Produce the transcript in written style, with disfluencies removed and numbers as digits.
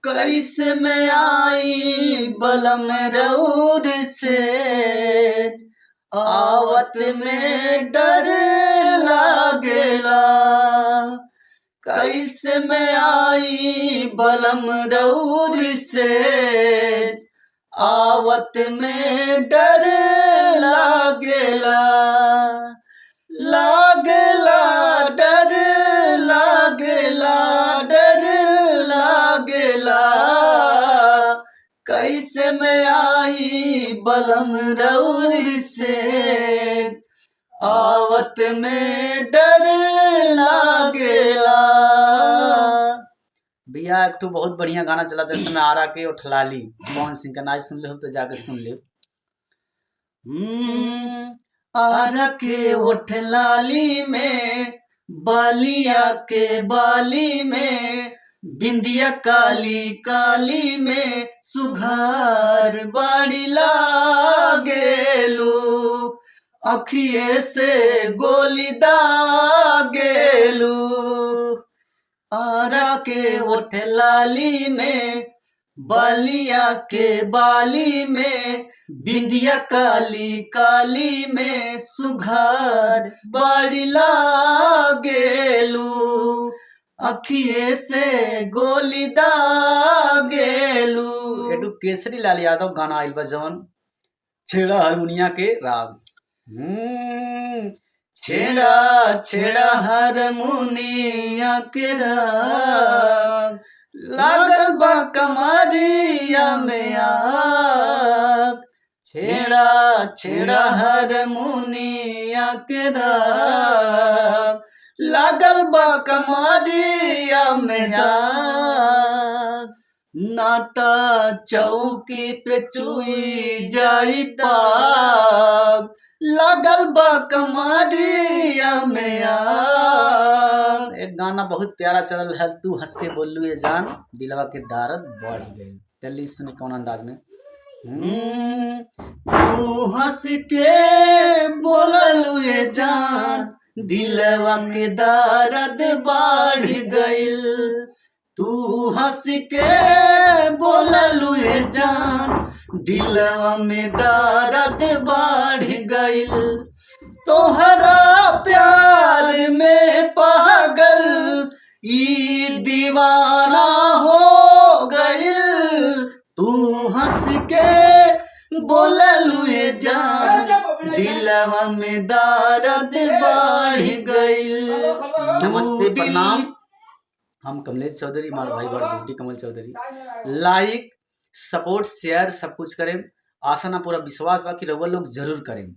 कैसे में आई बलम रउर से, आवत में डर लागेला। कैसे में आई बलम रउर से, आवत में डर लागेला। लागेला डर लागेला, डर लागेला। कैसे में आई बलम रउर से, आवत में डर लागेला। भैया एक तो बहुत बढ़िया गाना चला था इस समय, आरा के उठलाली मोहन सिंह का। नाच सुन ले हो तो जाके सुन ले। आरा के उठलाली में, बालिया के बाली में, बिंदिया काली काली में, सुघार बाड़ी लागेलू। अखिए से गोली दागेलू। आरा के उठलाली में, बालिया के बाली में, बिंदिया काली काली में, सुघार बाड़ी लागेलू। अखिए से गोली दागेलू। एडू केसरी लाल यादव गाना आइल बा जवन छेड़ा हारमोनिया के राग। छेड़ा छेड़ा हारमोनिया के राग, लागल बा कमरिया में आग। छेड़ा छेड़ा हारमोनिया के राग, लागल बा कमरिया में आग। नाता चौकी पे चुई जाई पाग, लागल बा कमरिया में आग। एक गाना बहुत प्यारा चलल है, तू हंस के बोलू ये जान, दिलवा के दारद बढ़ गई। चलिए सुने कौन अंदाज में। तू हंस के बोललू ये जान, दिलवा के दारद बढ़ गइल। तू हंस के बोललू ये जान, दिलवा में दारद बढ़ गइल। तोहरा प्यार में पागल ई दीवाना हो गइल। तू हंस के बोललू ये जान, दिलवा में दारद बढ़ गइल। नमस्ते प्रणाम, हम कमलेश चौधरी, हमारे भाई बड़ बेटी कमल चौधरी। लाइक सपोर्ट शेयर सब कुछ करें। आशा ना पूरा विश्वास बा कि रउआ लोग जरूर करें।